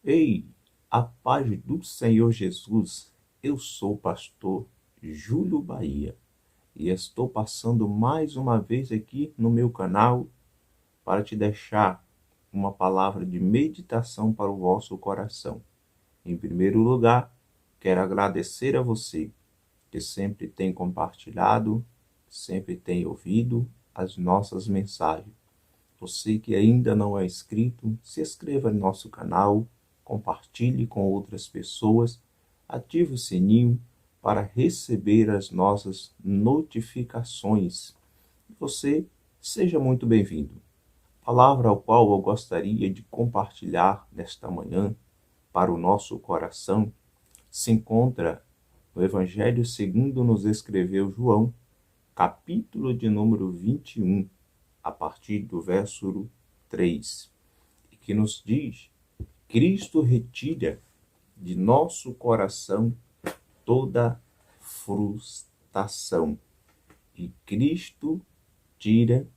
Ei, a paz do Senhor Jesus, eu sou o pastor Júlio Bahia e estou passando mais uma vez aqui no meu canal para te deixar uma palavra de meditação para o vosso coração. Em primeiro lugar, quero agradecer a você que sempre tem compartilhado, sempre tem ouvido as nossas mensagens. Você que ainda não é inscrito, se inscreva no nosso canal, compartilhe com outras pessoas, ative o sininho para receber as nossas notificações. Você seja muito bem-vindo. A palavra ao qual eu gostaria de compartilhar nesta manhã para o nosso coração se encontra no Evangelho segundo nos escreveu João, capítulo de número 21, a partir do verso 3, que nos diz: Cristo retira de nosso coração toda frustração. E Cristo tira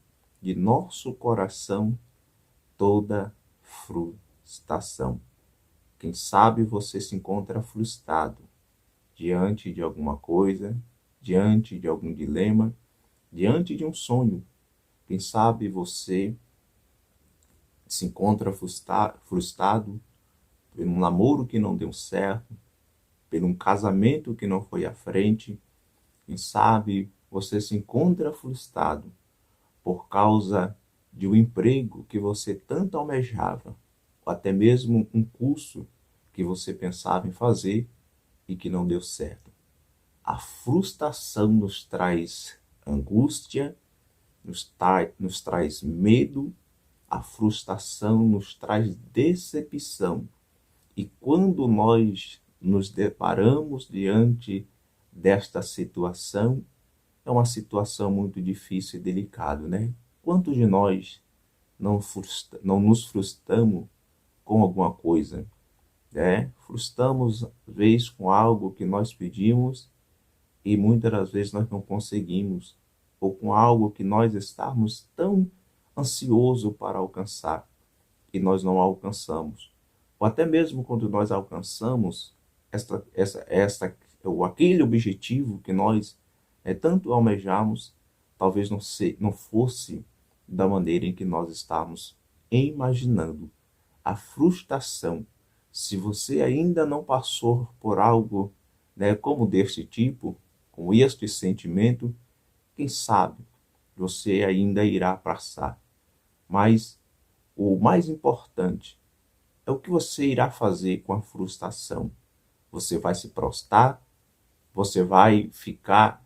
de nosso coração toda frustração. Quem sabe você se encontra frustrado diante de alguma coisa, diante de algum dilema, diante de um sonho. Quem sabe você se encontra frustrado por um namoro que não deu certo, por um casamento que não foi à frente. Quem sabe você se encontra frustrado por causa de um emprego que você tanto almejava, ou até mesmo um curso que você pensava em fazer e que não deu certo. A frustração nos traz angústia, nos traz medo, a frustração nos traz decepção. E quando nós nos deparamos diante desta situação, é uma situação muito difícil e delicada, né? Quantos de nós não nos frustramos com alguma coisa, né? Frustramos, às vezes, com algo que nós pedimos e muitas das vezes nós não conseguimos, ou com algo que nós estamos tão ansiosos para alcançar e nós não alcançamos. Ou até mesmo quando nós alcançamos ou aquele objetivo que nós tanto almejamos, talvez não fosse da maneira em que nós estávamos imaginando. A frustração, se você ainda não passou por algo como deste tipo, com este sentimento, quem sabe você ainda irá passar. Mas o mais importante é o que você irá fazer com a frustração. Você vai se prostrar? Você vai ficar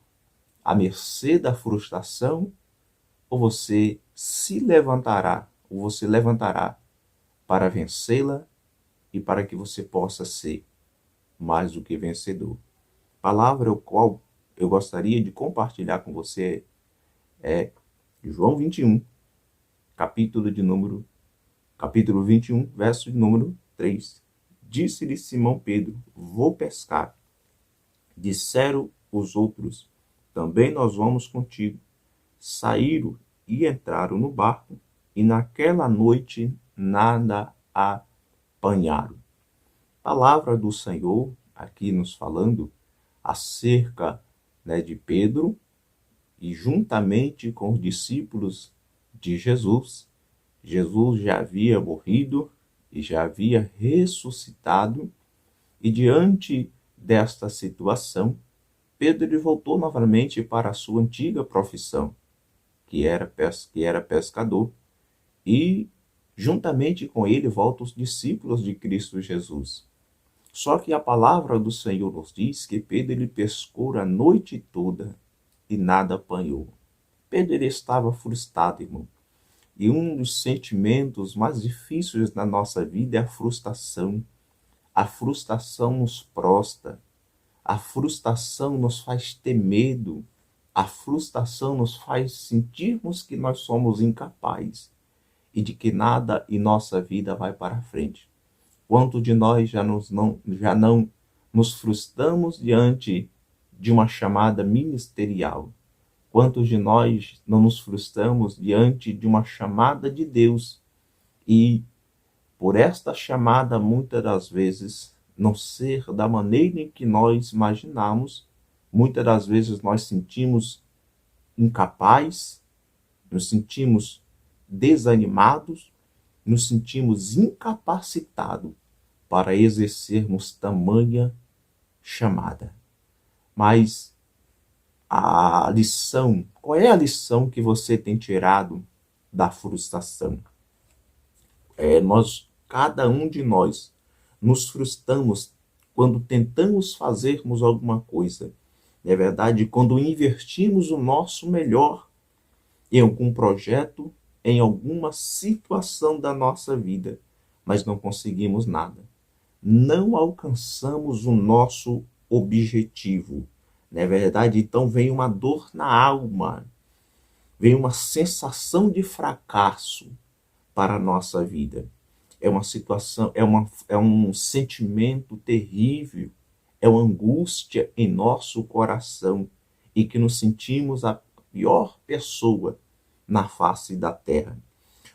à mercê da frustração? Ou você se levantará, ou você levantará para vencê-la e para que você possa ser mais do que vencedor? A palavra o qual eu gostaria de compartilhar com você é João 21, capítulo 21, verso de número 3. Disse-lhe Simão Pedro: vou pescar. Disseram os outros: também nós vamos contigo. Saíram e entraram no barco, e naquela noite nada apanharam. Palavra do Senhor aqui nos falando acerca de Pedro, e juntamente com os discípulos de Jesus. Jesus já havia morrido e já havia ressuscitado, e diante desta situação, Pedro voltou novamente para a sua antiga profissão, que era pescador, e juntamente com ele voltam os discípulos de Cristo Jesus. Só que a palavra do Senhor nos diz que Pedro pescou a noite toda e nada apanhou. Pedro estava frustrado, irmão. E um dos sentimentos mais difíceis na nossa vida é a frustração. A frustração nos prostra. A frustração nos faz ter medo. A frustração nos faz sentirmos que nós somos incapazes e de que nada em nossa vida vai para frente. Quanto de nós já não nos frustramos diante de uma chamada ministerial? Quantos de nós não nos frustramos diante de uma chamada de Deus e por esta chamada muitas das vezes não ser da maneira em que nós imaginamos, muitas das vezes nós sentimos incapazes, nos sentimos desanimados, nos sentimos incapacitados para exercermos tamanha chamada. Mas a lição, qual é a lição que você tem tirado da frustração? Cada um de nós, nos frustramos quando tentamos fazermos alguma coisa. É verdade, quando investimos o nosso melhor em algum projeto, em alguma situação da nossa vida, mas não conseguimos nada. Não alcançamos o nosso objetivo. Não é verdade? Então vem uma dor na alma, vem uma sensação de fracasso para a nossa vida. É uma situação, é um sentimento terrível, é uma angústia em nosso coração e que nos sentimos a pior pessoa na face da terra.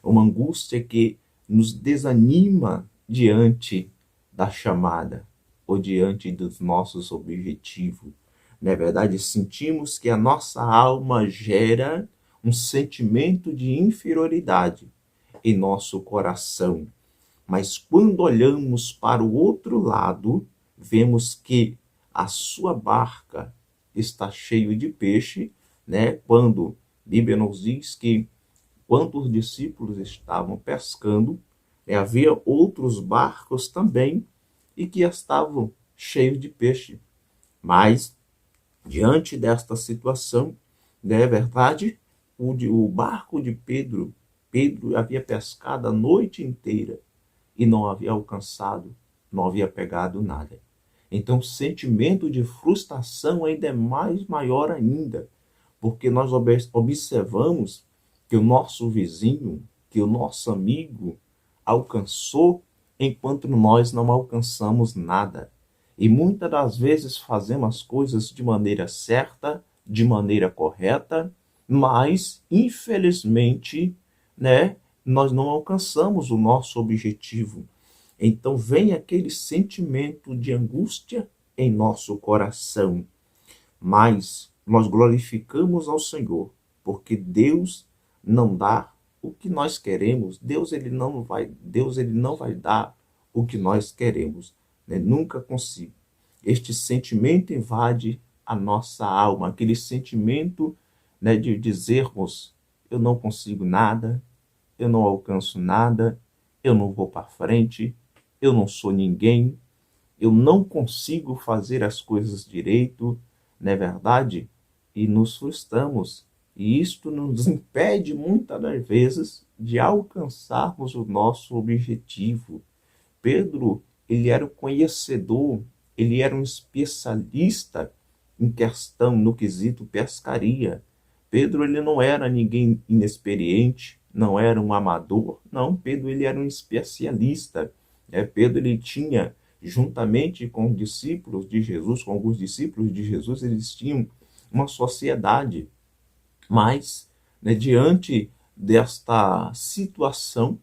Uma angústia que nos desanima diante da chamada ou diante dos nossos objetivos. Na verdade, sentimos que a nossa alma gera um sentimento de inferioridade em nosso coração. Mas quando olhamos para o outro lado, vemos que a sua barca está cheia de peixe, né? Quando a Bíblia nos diz que quando os discípulos estavam pescando, havia outros barcos também e que estavam cheios de peixe. Mas, diante desta situação, não é verdade, o barco de Pedro havia pescado a noite inteira e não havia alcançado, não havia pegado nada. Então, o sentimento de frustração ainda é maior ainda, porque nós observamos que o nosso vizinho, que o nosso amigo alcançou, enquanto nós não alcançamos nada. E muitas das vezes fazemos as coisas de maneira certa, de maneira correta, mas, infelizmente, né, nós não alcançamos o nosso objetivo. Então vem aquele sentimento de angústia em nosso coração. Mas nós glorificamos ao Senhor, porque Deus não dá o que nós queremos. Deus ele não vai dar o que nós queremos, né? Nunca consigo. Este sentimento invade a nossa alma, aquele sentimento, né, de dizermos: eu não consigo nada, eu não alcanço nada, eu não vou para frente, eu não sou ninguém, eu não consigo fazer as coisas direito, não é verdade? E nos frustramos. E isto nos impede muitas das vezes de alcançarmos o nosso objetivo. Pedro, ele era um conhecedor, ele era um especialista em questão, no quesito pescaria. Pedro, ele não era ninguém inexperiente, não era um amador, não, Pedro, ele era um especialista. Pedro, ele tinha, juntamente com os discípulos de Jesus, com alguns discípulos de Jesus, eles tinham uma sociedade. Mas, né, diante desta situação,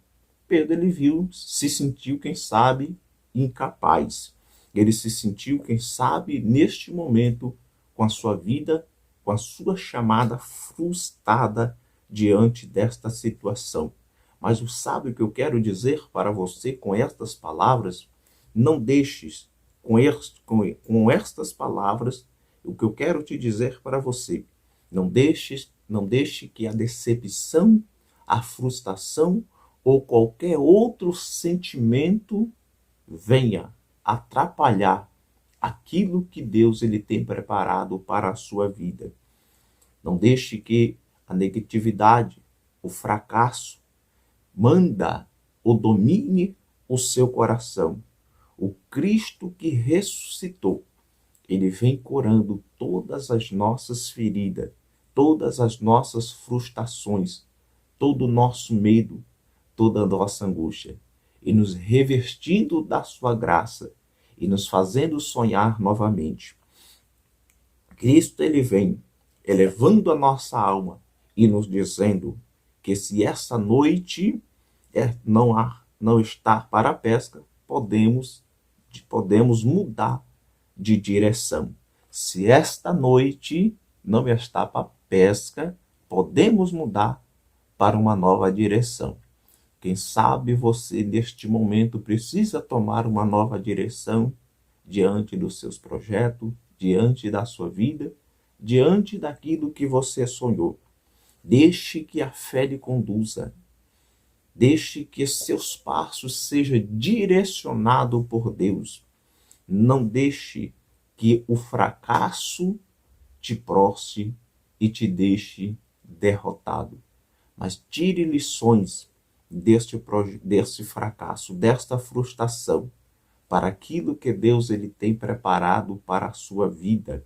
Pedro ele se sentiu, quem sabe, incapaz. Ele se sentiu, quem sabe, neste momento, com a sua vida, com a sua chamada frustrada diante desta situação. Mas sabe o que eu quero dizer para você com estas palavras? Não deixes com estas palavras o que eu quero te dizer para você. Não deixe que a decepção, a frustração ou qualquer outro sentimento venha atrapalhar aquilo que Deus ele tem preparado para a sua vida. Não deixe que a negatividade, o fracasso, manda ou domine o seu coração. O Cristo que ressuscitou, ele vem curando todas as nossas feridas, todas as nossas frustrações, todo o nosso medo, toda a nossa angústia, e nos revestindo da sua graça e nos fazendo sonhar novamente. Cristo ele vem elevando a nossa alma e nos dizendo que se essa noite não há não estar para a pesca, podemos mudar de direção. Se esta noite não está para a pesca, podemos mudar para uma nova direção. Quem sabe você, neste momento, precisa tomar uma nova direção diante dos seus projetos, diante da sua vida, diante daquilo que você sonhou. Deixe que a fé lhe conduza. Deixe que seus passos sejam direcionados por Deus. Não deixe que o fracasso te prostre e te deixe derrotado. Mas tire lições deste fracasso, desta frustração, para aquilo que Deus ele tem preparado para a sua vida.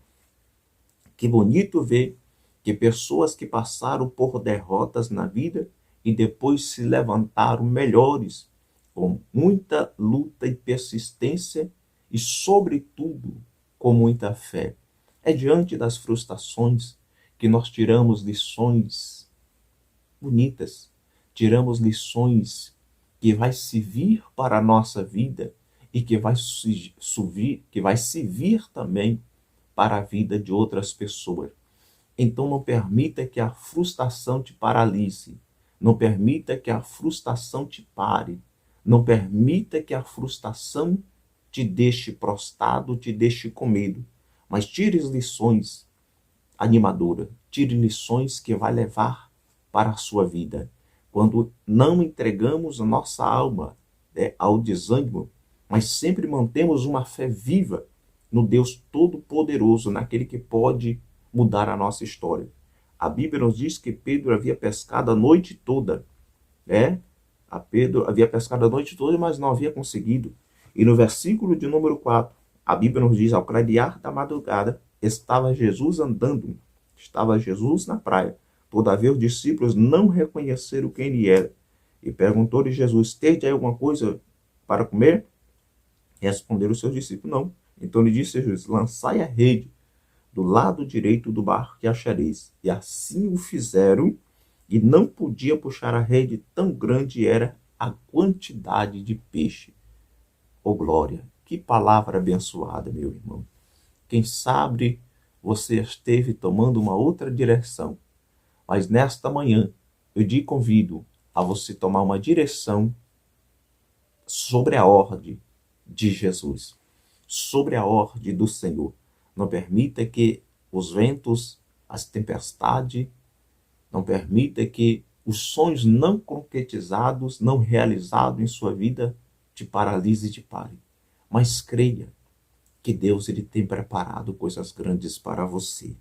Que bonito ver que pessoas que passaram por derrotas na vida e depois se levantaram melhores, com muita luta e persistência e, sobretudo, com muita fé. É diante das frustrações que nós tiramos lições bonitas, tiramos lições que vai servir para a nossa vida e que vai servir também para a vida de outras pessoas. Então não permita que a frustração te paralise, não permita que a frustração te pare, não permita que a frustração te deixe prostrado, te deixe com medo, mas tire as lições animadoras, tire lições que vai levar para a sua vida. Quando não entregamos a nossa alma ao desânimo, mas sempre mantemos uma fé viva no Deus Todo-Poderoso, naquele que pode mudar a nossa história. A Bíblia nos diz que Pedro havia pescado a noite toda. Pedro havia pescado a noite toda, mas não havia conseguido. E no versículo de número 4, a Bíblia nos diz, ao clarear da madrugada, estava Jesus andando, estava Jesus na praia. Todavia os discípulos não reconheceram quem ele era. E perguntou-lhe Jesus, tens aí alguma coisa para comer? Responderam os seus discípulos, não. Então lhe disse Jesus, lançai a rede do lado direito do barco que achareis. E assim o fizeram, e não podia puxar a rede, tão grande era a quantidade de peixe. Oh glória, que palavra abençoada, meu irmão. Quem sabe você esteve tomando uma outra direção, mas nesta manhã eu te convido a você tomar uma direção sobre a ordem de Jesus, sobre a ordem do Senhor. Não permita que os ventos, as tempestades, não permita que os sonhos não concretizados, não realizados em sua vida, te paralise e te pare. Mas creia que Deus ele tem preparado coisas grandes para você.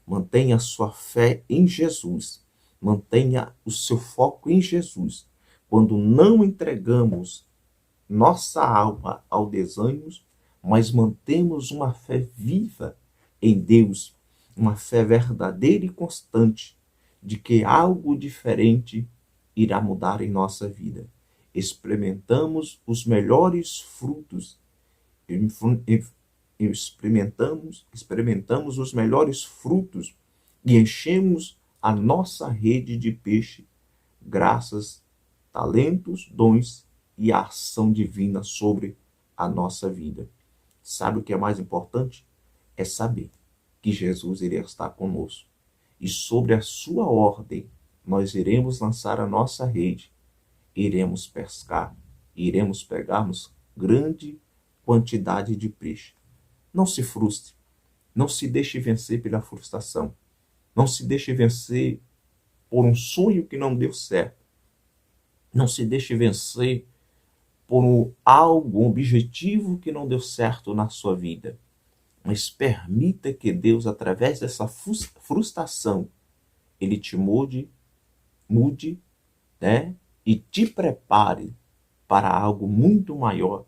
Mantenha a sua fé em Jesus. Mantenha o seu foco em Jesus. Quando não entregamos nossa alma ao desânimo, mas mantemos uma fé viva em Deus, uma fé verdadeira e constante de que algo diferente irá mudar em nossa vida. Experimentamos os melhores frutos, experimentamos os melhores frutos e enchemos a nossa rede de peixe, graças, talentos, dons e a ação divina sobre a nossa vida. Sabe o que é mais importante? É saber que Jesus iria estar conosco. E sobre a sua ordem, nós iremos lançar a nossa rede, iremos pescar, iremos pegarmos grande quantidade de peixe. Não se frustre, não se deixe vencer pela frustração, não se deixe vencer por um sonho que não deu certo, não se deixe vencer por um objetivo que não deu certo na sua vida. Mas permita que Deus, através dessa frustração, ele te mude, e te prepare para algo muito maior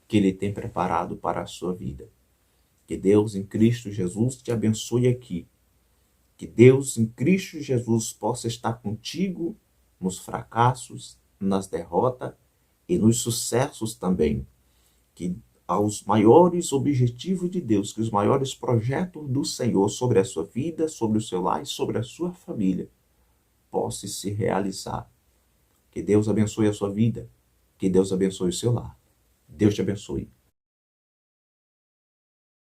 que ele tem preparado para a sua vida. Que Deus em Cristo Jesus te abençoe aqui. Que Deus em Cristo Jesus possa estar contigo nos fracassos, nas derrotas e nos sucessos também. Que aos maiores objetivos de Deus, que os maiores projetos do Senhor sobre a sua vida, sobre o seu lar e sobre a sua família possam se realizar. Que Deus abençoe a sua vida, Que Deus abençoe o seu lar. Deus te abençoe.